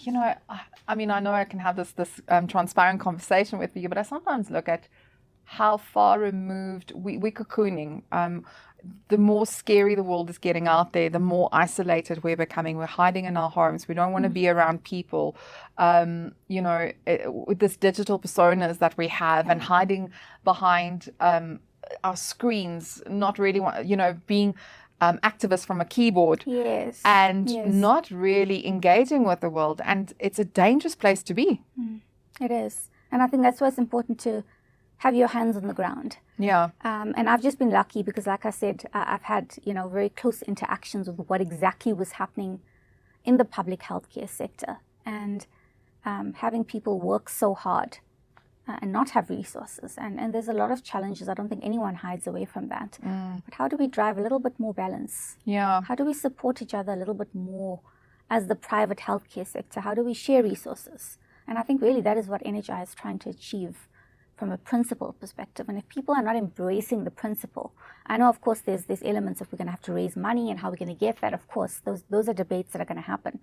I mean, I know I can have this transparent conversation with you, but I sometimes look at how far removed we're cocooning. The more scary the world is getting out there, the more isolated we're becoming. We're hiding in our homes. We don't want to be around people. With this digital personas that we have, and hiding behind our screens, not really being activists from a keyboard. Yes. And not really engaging with the world. And it's a dangerous place to be. It is. And I think that's why it's important to have your hands on the ground. Yeah. And I've just been lucky because, like I said, I've had, very close interactions with what exactly was happening in the public healthcare sector. And having people work so hard and not have resources. And there's a lot of challenges. I don't think anyone hides away from that. But how do we drive a little bit more balance? Yeah. How do we support each other a little bit more as the private healthcare sector? How do we share resources? And I think really that is what NHI is trying to achieve from a principle perspective. And if people are not embracing the principle, I know, of course, there's elements of we're going to have to raise money and how we're going to get that. Of course, those are debates that are going to happen.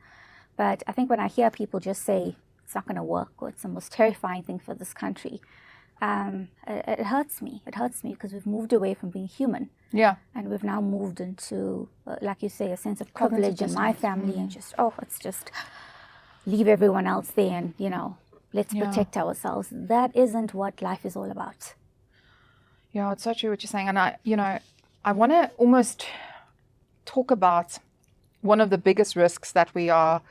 But I think when I hear people just say it's not going to work, or it's the most terrifying thing for this country, it hurts me. It hurts me because we've moved away from being human. Yeah. And we've now moved into, like you say, a sense of privilege in my family and it's just leave everyone else there and, let's protect ourselves. That isn't what life is all about. Yeah, it's so true what you're saying. And I want to almost talk about one of the biggest risks that we are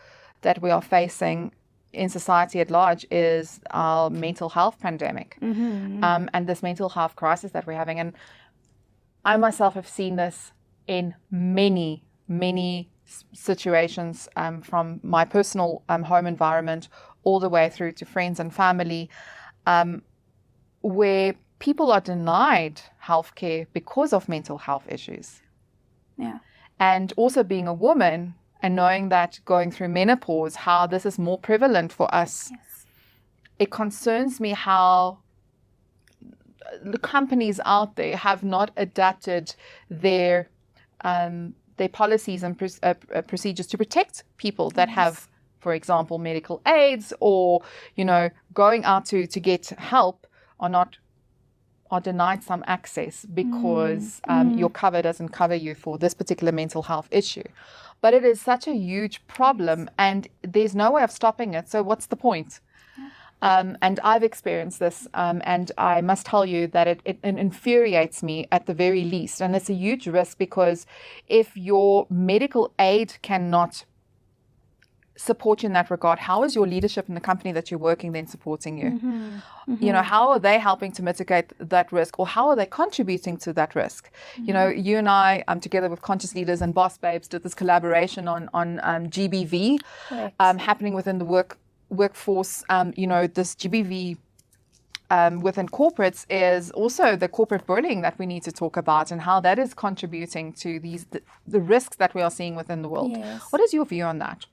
facing in society at large is our mental health pandemic, and this mental health crisis that we're having. And I myself have seen this in many, many situations, from my personal home environment all the way through to friends and family, where people are denied healthcare because of mental health issues. Yeah. And also being a woman and knowing that going through menopause, how this is more prevalent for us. Yes. It concerns me how the companies out there have not adapted their policies and procedures to protect people that have, for example, medical aids or, going out to get help are denied some access because your cover doesn't cover you for this particular mental health issue. But it is such a huge problem and there's no way of stopping it. So what's the point? And I've experienced this, and I must tell you that it infuriates me at the very least. And it's a huge risk because if your medical aid cannot support you in that regard, how is your leadership in the company that you're working then supporting you? How are they helping to mitigate that risk, or how are they contributing to that risk? You and I, together with Conscious Leaders and Boss Babes, did this collaboration on GBV happening within the workforce. This GBV within corporates is also the corporate bullying that we need to talk about and how that is contributing to the risks that we are seeing within the world. Yes. What is your view on that?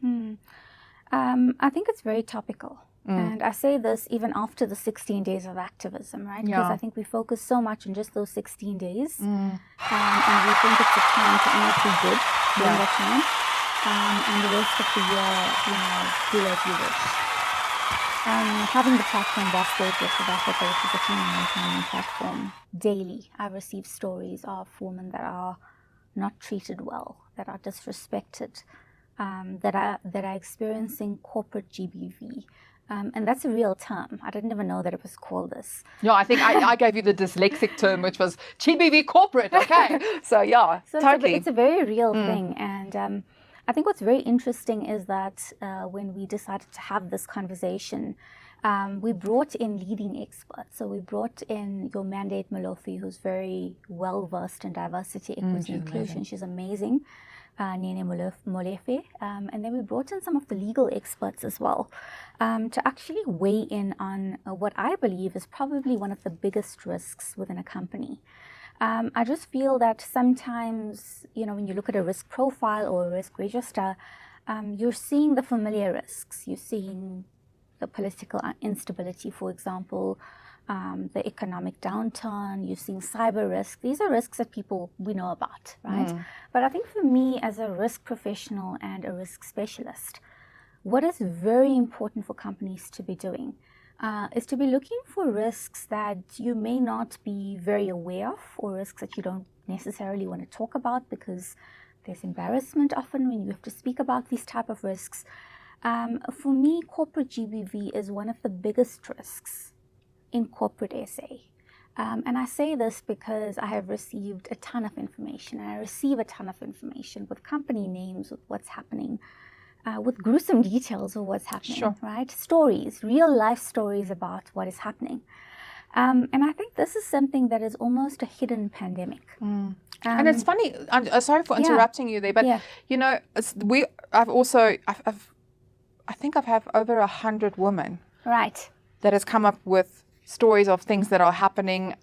I think it's very topical. And I say this even after the 16 days of activism, right? Because I think we focus so much on just those 16 days. And we think it's a time to only feel good during that time. And the rest of the year, do as you wish. Having the platform Boss Babes with South Africa, which is a female empowerment platform, daily I receive stories of women that are not treated well, that are disrespected, that are experiencing corporate GBV. And that's a real term. I didn't even know that it was called this. No, I think I gave you the dyslexic term, which was GBV corporate. Okay. So totally. It's a very real thing. And I think what's very interesting is that when we decided to have this conversation, we brought in leading experts. So we brought in your Mandate Malofi, who's very well versed in diversity, equity, inclusion. She's amazing. Nene Molefe. And then we brought in some of the legal experts as well to actually weigh in on what I believe is probably one of the biggest risks within a company. I just feel that sometimes, when you look at a risk profile or a risk register, you're seeing the familiar risks. You're seeing the political instability, for example, the economic downturn, you're seeing cyber risk. These are risks that we know about, right? But I think for me, as a risk professional and a risk specialist, what is very important for companies to be doing is to be looking for risks that you may not be very aware of, or risks that you don't necessarily want to talk about because there's embarrassment often when you have to speak about these type of risks. For me, corporate GBV is one of the biggest risks in corporate SA. And I say this because I have received a ton of information, and I receive a ton of information with company names, with what's happening, with gruesome details of what's happening, Sure. right? Stories, real life stories about what is happening. And I think this is something that is almost a hidden pandemic. And it's funny, I'm sorry for interrupting you there, but you know, I think I've have over 100 women Right. that has come up with stories of things that are happening,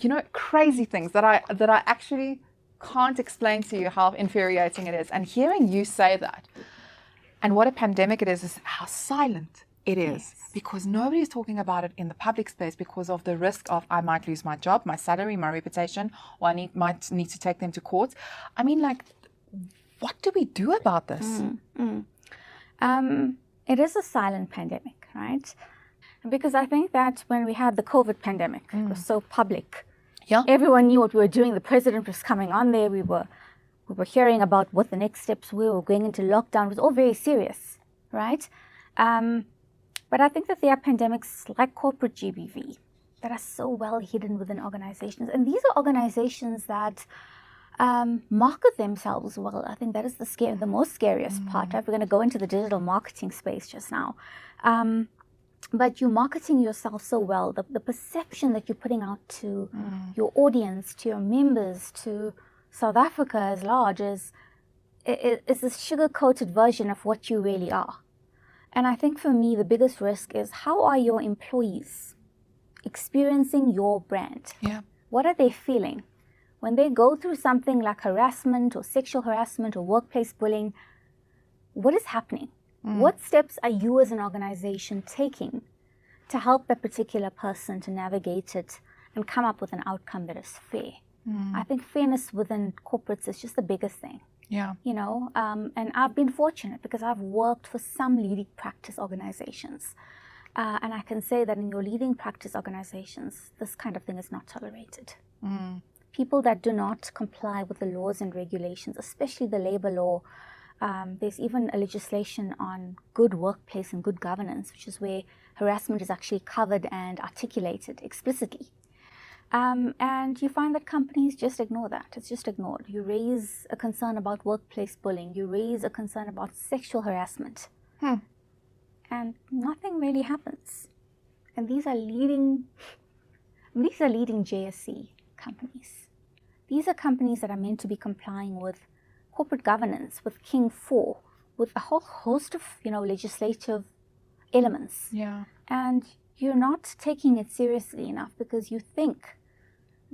you know, crazy things that I actually can't explain to you how infuriating it is. And hearing you say that, and what a pandemic it is how silent it is, because nobody is talking about it in the public space because of the risk of I might lose my job, my salary, my reputation, or might need to take them to court. I mean, like, what do we do about this? It is a silent pandemic, right? Because I think that when we had the COVID pandemic, it was so public. Yeah. Everyone knew what we were doing. The president was coming on there. We were hearing about what the next steps were. We were going into lockdown. It was all very serious, right? But I think that there are pandemics like corporate GBV that are so well hidden within organizations. And these are organizations that market themselves well. I think that is the most scariest part. We're going to go into the digital marketing space just now. But you're marketing yourself so well. The perception that you're putting out to your audience, to your members, to South Africa as large is this sugar-coated version of what you really are. And I think for me, the biggest risk is how are your employees experiencing your brand? Yeah. What are they feeling? When they go through something like harassment or sexual harassment or workplace bullying, what is happening? What steps are you as an organization taking to help that particular person to navigate it and come up with an outcome that is fair? I think fairness within corporates is just the biggest thing. Yeah. You know, and I've been fortunate because I've worked for some leading practice organizations. And I can say that in your leading practice organizations, this kind of thing is not tolerated. People that do not comply with the laws and regulations, especially the labor law, there's even a legislation on good workplace and good governance, which is where harassment is actually covered and articulated explicitly. And you find that companies just ignore that. It's just ignored. You raise a concern about workplace bullying. You raise a concern about sexual harassment. And nothing really happens. And these are leading JSE companies. These are companies that are meant to be complying with corporate governance, with King 4, with a whole host of, legislative elements. Yeah. And you're not taking it seriously enough because you think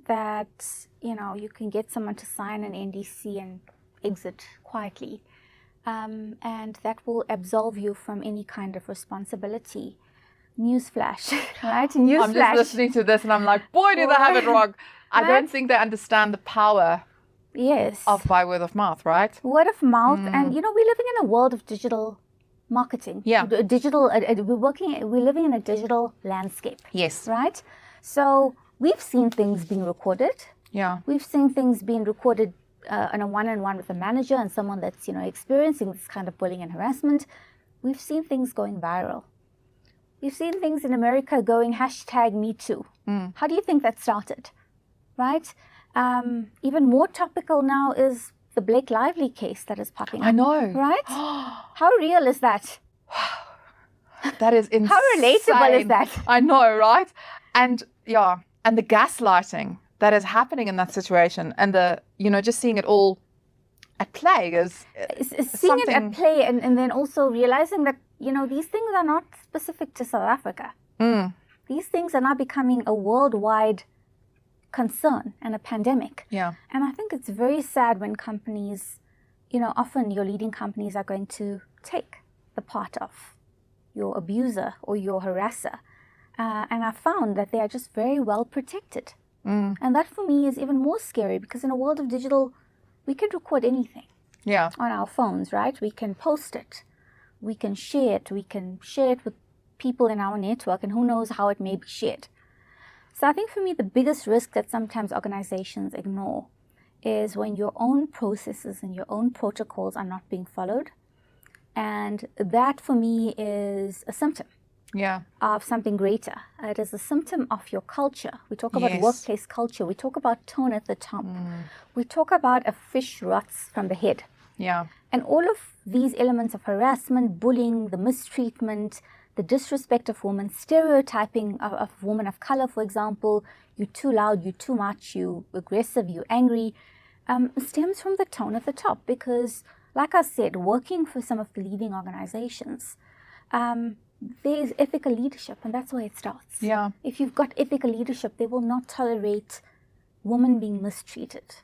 that, you can get someone to sign an NDC and exit quietly. And that will absolve you from any kind of responsibility. Newsflash, right? Newsflash. I'm just listening to this and I'm like, boy, do they have it wrong. I don't think they understand the power of by word of mouth, right? Word of mouth. And, we're living in a world of digital marketing. Yeah. We're living in a digital landscape. Yes. Right? So we've seen things being recorded. Yeah. We've seen things being recorded on a one-on-one with a manager and someone that's, experiencing this kind of bullying and harassment. We've seen things going viral. We've seen things in America going #MeToo. How do you think that started? Right? Even more topical now is the Blake Lively case that is popping up. I know. Right? How real is that? That is insane. How relatable is that? I know, right? And and the gaslighting that is happening in that situation and just seeing it all at play is seeing it at play and then also realizing that, these things are not specific to South Africa. These things are now becoming a worldwide concern and a pandemic. Yeah. And I think it's very sad when companies, often your leading companies are going to take the part of your abuser or your harasser. And I found that they are just very well protected. And that for me is even more scary because in a world of digital, we can record anything. Yeah. On our phones, right? We can post it. we can share it. We can share it with people in our network, and who knows how it may be shared. So I think for me, the biggest risk that sometimes organizations ignore is when your own processes and your own protocols are not being followed. And that for me is a symptom of something greater. It is a symptom of your culture. We talk about workplace culture. We talk about tone at the top. We talk about a fish rots from the head. Yeah. And all of these elements of harassment, bullying, the mistreatment, the disrespect of women, stereotyping of women of color, for example, you're too loud, you're too much, you're aggressive, you're angry, stems from the tone at the top. Because, like I said, working for some of the leading organizations, there's ethical leadership, and that's where it starts. Yeah. If you've got ethical leadership, they will not tolerate women being mistreated.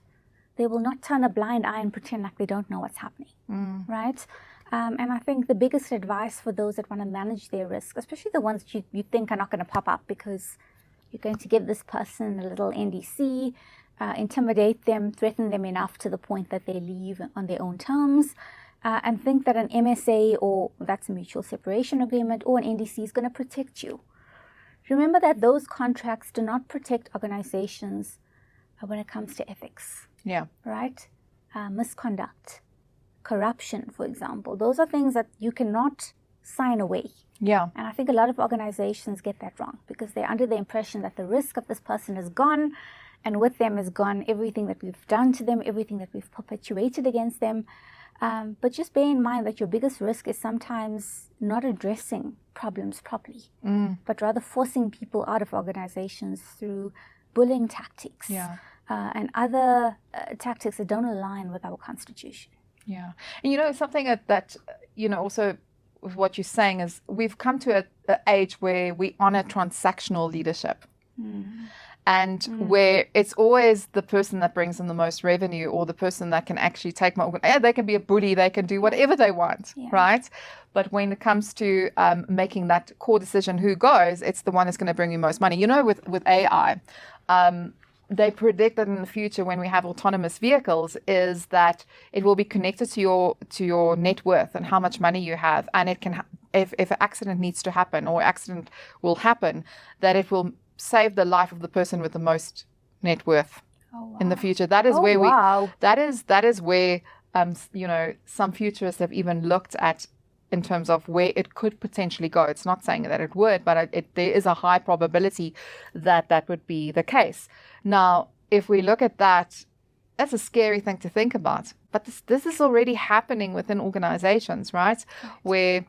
They will not turn a blind eye and pretend like they don't know what's happening, right? And I think the biggest advice for those that want to manage their risk, especially the ones that you think are not going to pop up because you're going to give this person a little NDC, intimidate them, threaten them enough to the point that they leave on their own terms, and think that an MSA, or that's a mutual separation agreement, or an NDC is going to protect you. Remember that those contracts do not protect organizations when it comes to ethics. Yeah. Right? Misconduct, corruption, for example. Those are things that you cannot sign away. Yeah. And I think a lot of organizations get that wrong because they're under the impression that the risk of this person is gone, and with them is gone everything that we've done to them, everything that we've perpetuated against them. But just bear in mind that your biggest risk is sometimes not addressing problems properly, but rather forcing people out of organizations through bullying tactics and other tactics that don't align with our constitution. Yeah. And something that also with what you're saying is we've come to an age where we honor transactional leadership. And where it's always the person that brings in the most revenue, or the person that can actually take more. They can be a bully, they can do whatever they want, right? But when it comes to making that core decision, who goes, it's the one that's going to bring you most money. With AI, they predict that in the future, when we have autonomous vehicles, is that it will be connected to your net worth and how much money you have, and it can, if an accident needs to happen or accident will happen, that it will save the life of the person with the most net worth in the future. That is that is where some futurists have even looked at in terms of where it could potentially go. It's not saying that it would, but there is a high probability that would be the case. Now, if we look at that, that's a scary thing to think about. But this is already happening within organizations, right? Where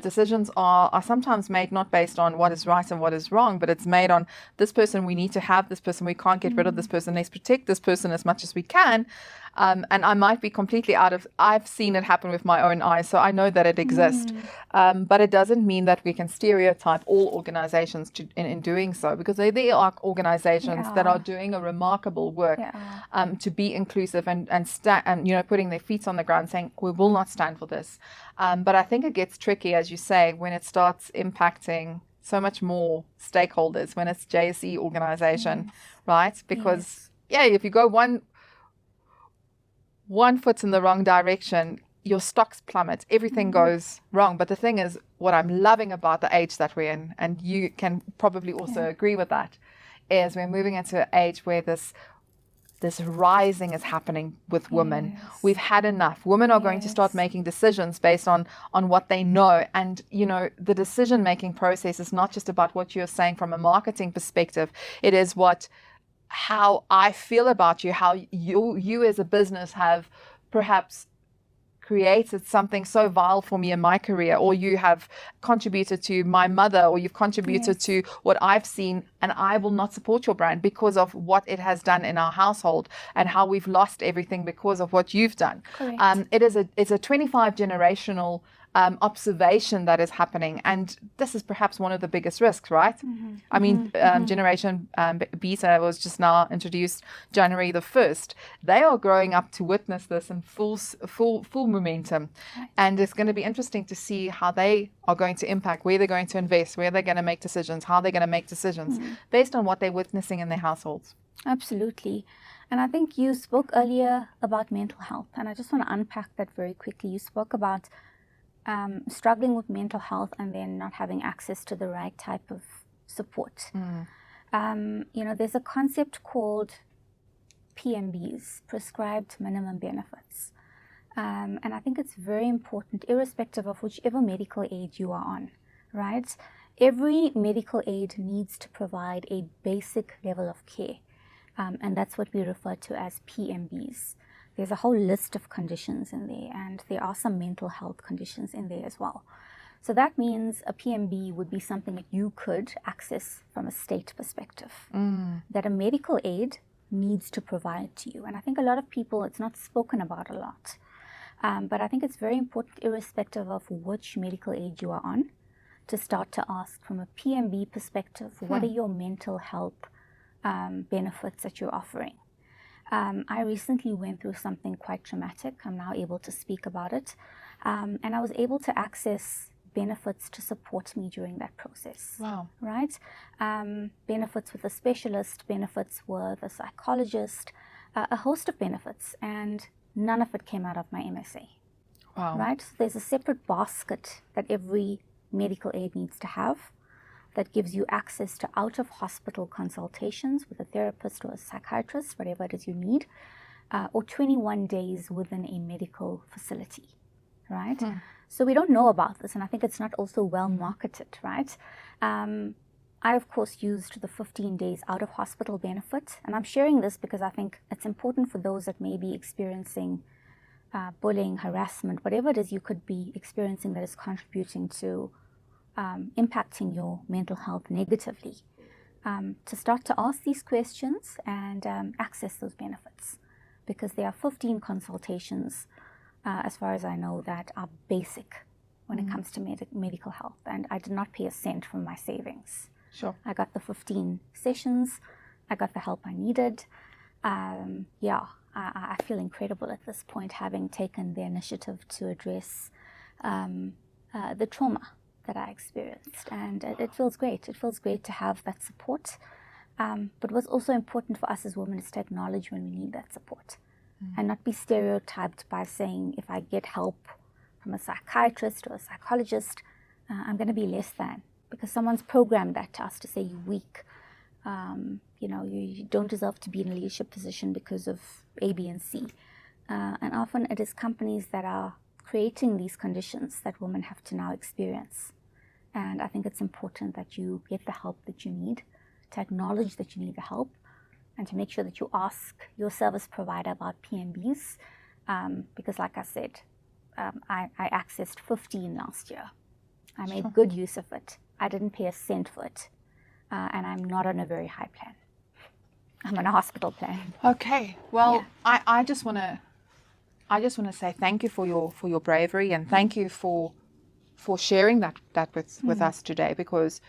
decisions are sometimes made not based on what is right and what is wrong, but it's made on this person, we need to have this person, we can't get rid of this person, let's protect this person as much as we can. And I might be completely I've seen it happen with my own eyes, so I know that it exists. But it doesn't mean that we can stereotype all organizations in doing so, because there are organizations that are doing a remarkable work to be inclusive and putting their feet on the ground saying, we will not stand for this. But I think it gets tricky, as you say, when it starts impacting so much more stakeholders, when it's JSE organization, right? Because, if you go one foot in the wrong direction, your stocks plummet, everything goes wrong. But the thing is, what I'm loving about the age that we're in, and you can probably also agree with that, is we're moving into an age where this rising is happening with women. We've had enough. Women are going to start making decisions based on what they know. And, the decision-making process is not just about what you're saying from a marketing perspective. It is how I feel about you, how you as a business have perhaps created something so vile for me in my career, or you have contributed to my mother, or you've contributed to what I've seen, and I will not support your brand because of what it has done in our household and how we've lost everything because of what you've done. It's a 25 generational observation that is happening, and this is perhaps one of the biggest risks, right? I mean, Generation Beta was just now introduced January the 1st. They are growing up to witness this in full momentum, and it's going to be interesting to see how they are going to impact, where they're going to invest, where they're going to make decisions, how they're going to make decisions based on what they're witnessing in their households. Absolutely. And I think you spoke earlier about mental health, and I just want to unpack that very quickly. You spoke about struggling with mental health and then not having access to the right type of support. There's a concept called PMBs, prescribed minimum benefits. And I think it's very important, irrespective of whichever medical aid you are on, right? Every medical aid needs to provide a basic level of care. And that's what we refer to as PMBs. There's a whole list of conditions in there, and there are some mental health conditions in there as well. So that means a PMB would be something that you could access from a state perspective, that a medical aid needs to provide to you. And I think a lot of people, it's not spoken about a lot. But I think it's very important, irrespective of which medical aid you are on, to start to ask from a PMB perspective, what are your mental health benefits that you're offering? I recently went through something quite traumatic. I'm now able to speak about it. And I was able to access benefits to support me during that process. Wow. Right? Benefits with a specialist, benefits with a psychologist, a host of benefits. And none of it came out of my MSA. Wow. Right? So there's a separate basket that every medical aid needs to have that gives you access to out-of-hospital consultations with a therapist or a psychiatrist, whatever it is you need, or 21 days within a medical facility, right? So we don't know about this, and I think it's not also well marketed, right? I, of course, used the 15 days out-of-hospital benefit, and I'm sharing this because I think it's important for those that may be experiencing bullying, harassment, whatever it is you could be experiencing that is contributing to impacting your mental health negatively, to start to ask these questions and access those benefits, because there are 15 consultations, as far as I know, that are basic when it comes to medical health, and I did not pay a cent from my savings. Sure. I got the 15 sessions, I got the help I needed. I feel incredible at this point, having taken the initiative to address the trauma that I experienced, and it feels great. It feels great to have that support. But what's also important for us as women is to acknowledge when we need that support, and not be stereotyped by saying, if I get help from a psychiatrist or a psychologist, I'm going to be less than, because someone's programmed that to us to say you're weak. You don't deserve to be in a leadership position because of A, B, and C. And often it is companies that are creating these conditions that women have to now experience. And I think it's important that you get the help that you need, to acknowledge that you need the help, and to make sure that you ask your service provider about PMBs. Because like I said, I accessed 15 last year. I made good use of it. I didn't pay a cent for it. And I'm not on a very high plan. I'm on a hospital plan. Okay. Well, yeah. I just want to say thank you for your bravery, and thank you for sharing that with us today, because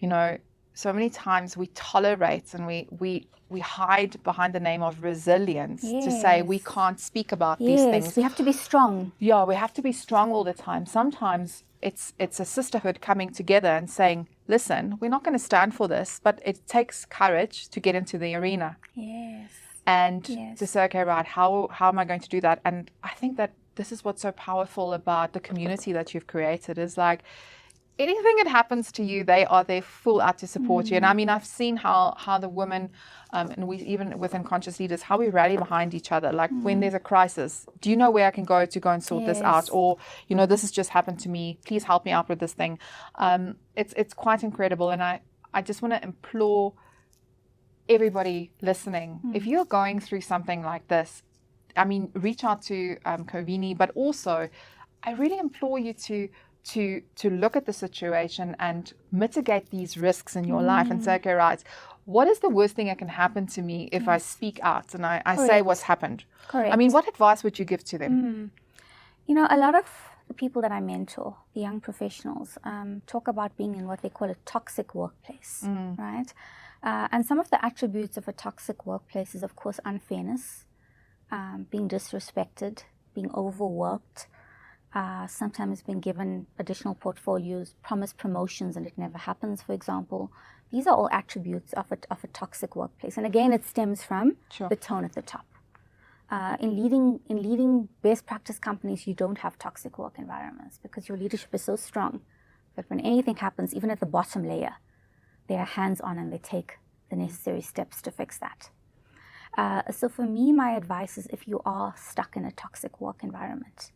so many times we tolerate and we hide behind the name of resilience to say we can't speak about these things. We have to be strong. Yeah, we have to be strong all the time. Sometimes it's a sisterhood coming together and saying, listen, we're not going to stand for this, but it takes courage to get into the arena. Yes. And to say, okay, right, how am I going to do that? And I think that this is what's so powerful about the community that you've created, is like, anything that happens to you, they are there full out to support you. And I mean, I've seen how the women, and we even within Conscious Leaders, how we rally behind each other. Like when there's a crisis, do you know where I can go and sort this out? Or, this has just happened to me. Please help me out with this thing. It's quite incredible. And I just want to implore everybody listening, if you're going through something like this, I mean, reach out to Kovini, but also I really implore you to look at the situation and mitigate these risks in your life and say, okay, right, what is the worst thing that can happen to me if I speak out and I say what's happened? Correct. I mean, what advice would you give to them? A lot of the people that I mentor, the young professionals, talk about being in what they call a toxic workplace, right? And some of the attributes of a toxic workplace is, of course, unfairness, being disrespected, being overworked, sometimes being given additional portfolios, promised promotions, and it never happens, for example. These are all attributes of a toxic workplace. And again, it stems from the tone at the top. in leading best practice companies, you don't have toxic work environments because your leadership is so strong that when anything happens, even at the bottom layer, they are hands-on and they take the necessary steps to fix that. So for me, my advice is if you are stuck in a toxic work environment,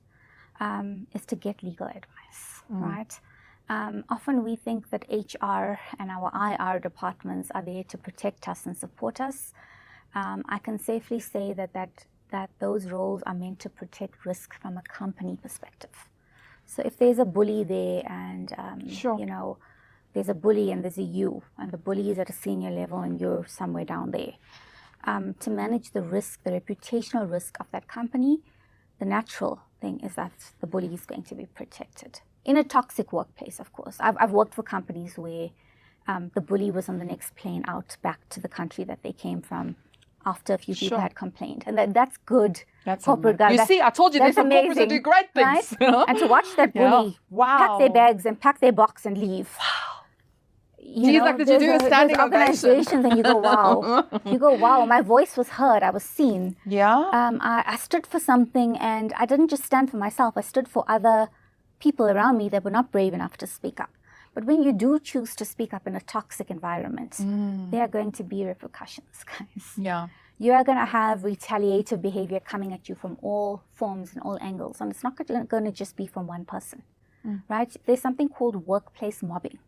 is to get legal advice, right? Often we think that HR and our IR departments are there to protect us and support us. I can safely say that those roles are meant to protect risk from a company perspective. So if there's a bully there and, you know, there's a bully and there's a you, and the bully is at a senior level and you're somewhere down there, to manage the risk, the reputational risk of that company, the natural thing is that the bully is going to be protected. In a toxic workplace, of course. I've worked for companies where the bully was on the next plane out back to the country that they came from after a few people had complained. And that's good corporate guys. You see, I told you there's some corporates that do great things. Right? And to watch that bully pack their bags and pack their box and leave. You know, did you do a standing ovation? And you go, wow. You go, wow, my voice was heard. I was seen. Yeah. I stood for something, and I didn't just stand for myself. I stood for other people around me that were not brave enough to speak up. But when you do choose to speak up in a toxic environment, there are going to be repercussions, guys. Yeah. You are going to have retaliative behavior coming at you from all forms and all angles. And it's not going to just be from one person, right? There's something called workplace mobbing.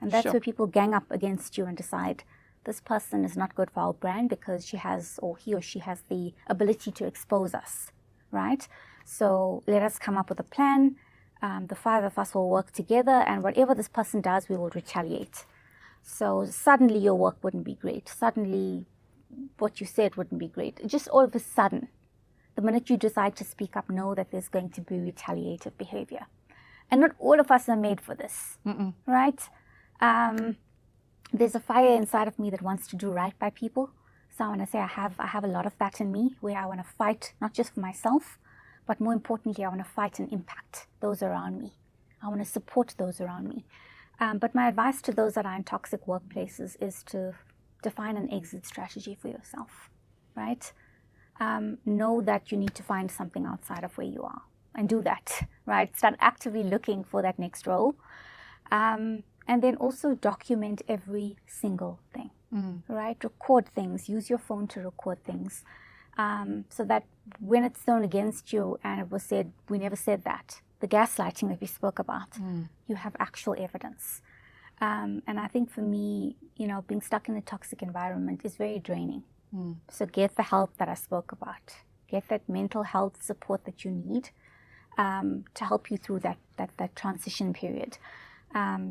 And that's where people gang up against you and decide this person is not good for our brand because she has, or he or she has the ability to expose us, right? So let us come up with a plan. The five of us will work together, and whatever this person does, we will retaliate. So suddenly your work wouldn't be great. Suddenly what you said wouldn't be great. Just all of a sudden, the minute you decide to speak up, know that there's going to be retaliative behavior. And not all of us are made for this, right? There's a fire inside of me that wants to do right by people. So I want to say I have a lot of that in me, where I want to fight not just for myself, but more importantly, I want to fight and impact those around me. I want to support those around me. But my advice to those that are in toxic workplaces is to define an exit strategy for yourself, right? Know that you need to find something outside of where you are and do that, right? Start actively looking for that next role. And then also document every single thing, right? Record things. Use your phone to record things, so that when it's thrown against you and it was said, we never said that, the gaslighting that we spoke about, you have actual evidence. And I think for me, you know, being stuck in a toxic environment is very draining. So get the help that I spoke about. Get that mental health support that you need to help you through that transition period.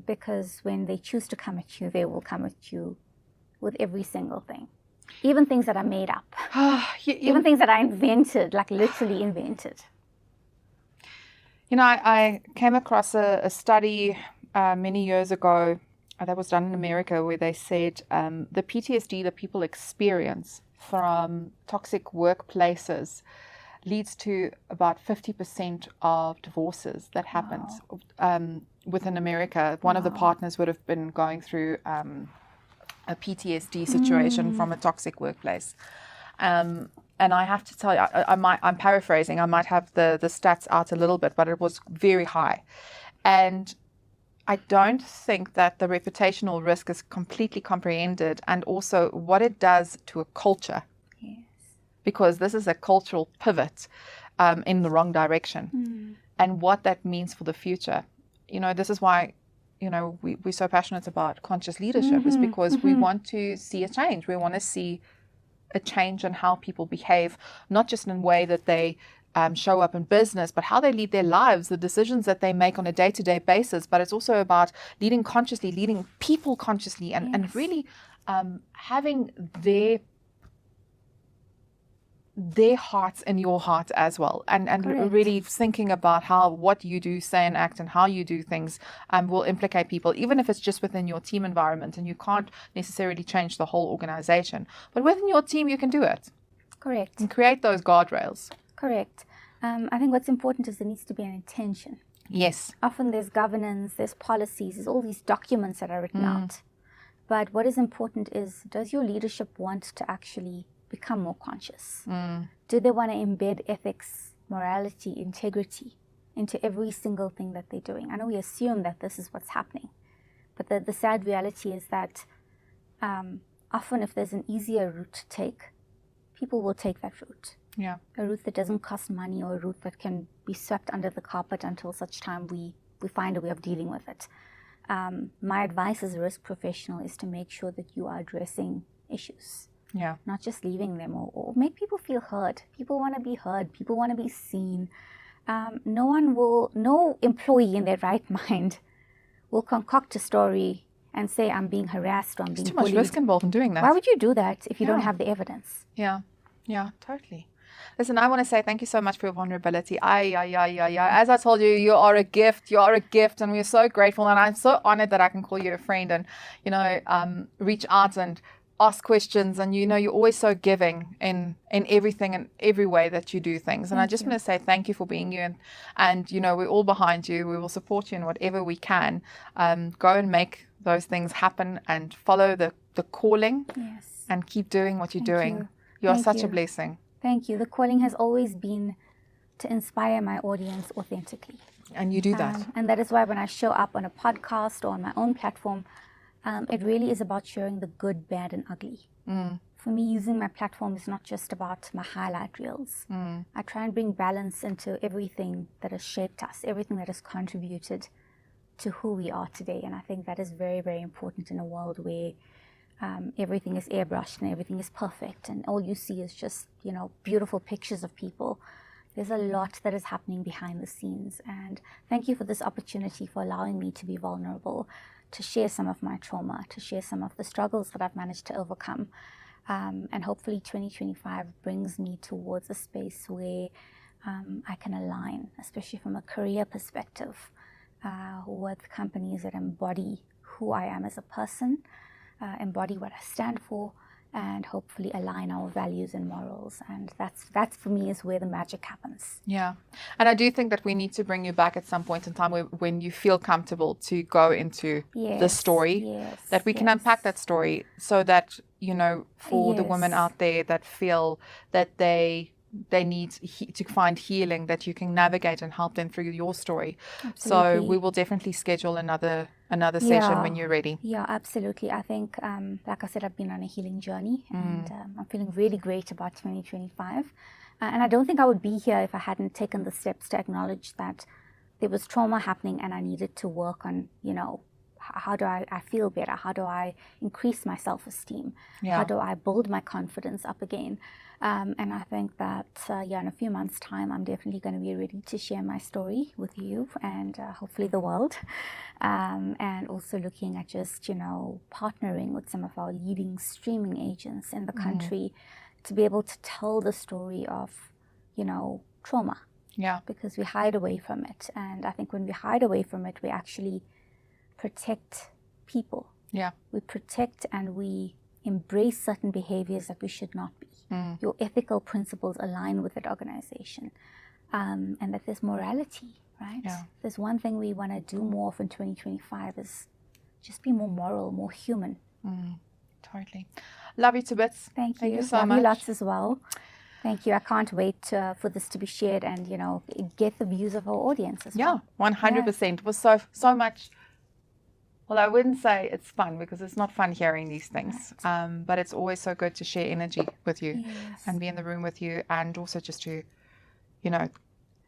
Because when they choose to come at you, they will come at you with every single thing. Even things that are made up. Even things that are invented, like literally invented. You know, I came across a study many years ago that was done in America where they said the PTSD that people experience from toxic workplaces leads to about 50% of divorces that happens within America. One of the partners would have been going through a PTSD situation from a toxic workplace. And I have to tell you, I'm paraphrasing, I might have the stats out a little bit, but it was very high. And I don't think that the reputational risk is completely comprehended, and also what it does to a culture. Yes. Because this is a cultural pivot in the wrong direction, and what that means for the future. You know, this is why, you know, we're so passionate about conscious leadership, is because we want to see a change. We want to see a change in how people behave, not just in a way that they show up in business, but how they lead their lives, the decisions that they make on a day-to-day basis. But it's also about leading consciously, leading people consciously, and really having their hearts in your heart as well, and really thinking about how what you do, say, and act, and how you do things will implicate people, even if it's just within your team environment, and you can't necessarily change the whole organization, but within your team you can do it. Correct. And create those guardrails. Correct. I think what's important is there needs to be an intention. Yes. Often there's governance, there's policies, there's all these documents that are written out. But what is important is, does your leadership want to actually become more conscious? Do they want to embed ethics, morality, integrity into every single thing that they're doing? I know we assume that this is what's happening, but the sad reality is that often if there's an easier route to take, people will take that route. Yeah. A route that doesn't cost money, or a route that can be swept under the carpet until such time we find a way of dealing with it. My advice as a risk professional is to make sure that you are addressing issues. Yeah. Not just leaving them, or make people feel heard. People want to be heard. People want to be seen. No employee in their right mind will concoct a story and say, I'm being harassed or I'm being bullied. There's too much risk involved in doing that. Why would you do that if you don't have the evidence? Yeah, totally. Listen, I want to say thank you so much for your vulnerability. As I told you, you are a gift. You are a gift, and we're so grateful. And I'm so honored that I can call you a friend and, reach out and ask questions. And, you're always so giving in everything and every way that you do things. And I just want to say thank you for being you. And we're all behind you. We will support you in whatever we can. Go and make those things happen and follow the calling. Yes. And keep doing what you're doing. You are such a blessing. Thank you. The calling has always been to inspire my audience authentically. And you do that. And that is why when I show up on a podcast or on my own platform, it really is about sharing the good, bad, and ugly. For me, using my platform is not just about my highlight reels. I try and bring balance into everything that has shaped us, everything that has contributed to who we are today. And I think that is very, very important in a world where everything is airbrushed and everything is perfect and all you see is just beautiful pictures of people. There's a lot that is happening behind the scenes, and thank you for this opportunity, for allowing me to be vulnerable, to share some of my trauma, to share some of the struggles that I've managed to overcome, and hopefully 2025 brings me towards a space where I can align, especially from a career perspective, with companies that embody who I am as a person, embody what I stand for, and hopefully align our values and morals. And that's for me is where the magic happens. Yeah. And I do think that we need to bring you back at some point in time when you feel comfortable to go into the story, that we can unpack that story so that, for the women out there that feel that they need to find healing, that you can navigate and help them through your story. Absolutely. So we will definitely schedule another session when you're ready. Yeah, absolutely. I think, like I said, I've been on a healing journey, and I'm feeling really great about 2025. And I don't think I would be here if I hadn't taken the steps to acknowledge that there was trauma happening and I needed to work on, how do I feel better? How do I increase my self-esteem? How do I build my confidence up again? And I think that, in a few months' time, I'm definitely going to be ready to share my story with you and hopefully the world. And also looking at just, partnering with some of our leading streaming agents in the country to be able to tell the story of, trauma. Yeah. Because we hide away from it. And I think when we hide away from it, we actually protect people. Yeah. We protect and we embrace certain behaviors that we should not be. Your ethical principles align with that organization, and that there's morality, right? Yeah. There's one thing we want to do more of in 2025 is just be more moral, more human. Totally. Love you to bits. Thank you. So Love much. you lots as well. Thank you. I can't wait for this to be shared and, get the views of our audience as well. Yeah, 100%. It was so much. Well, I wouldn't say it's fun because it's not fun hearing these things, but it's always so good to share energy with you and be in the room with you, and also just to,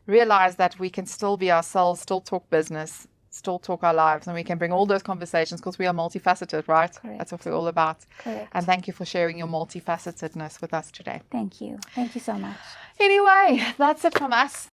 realize that we can still be ourselves, still talk business, still talk our lives, and we can bring all those conversations because we are multifaceted, right? Correct. That's what we're all about. Correct. And thank you for sharing your multifacetedness with us today. Thank you. Thank you so much. Anyway, that's it from us.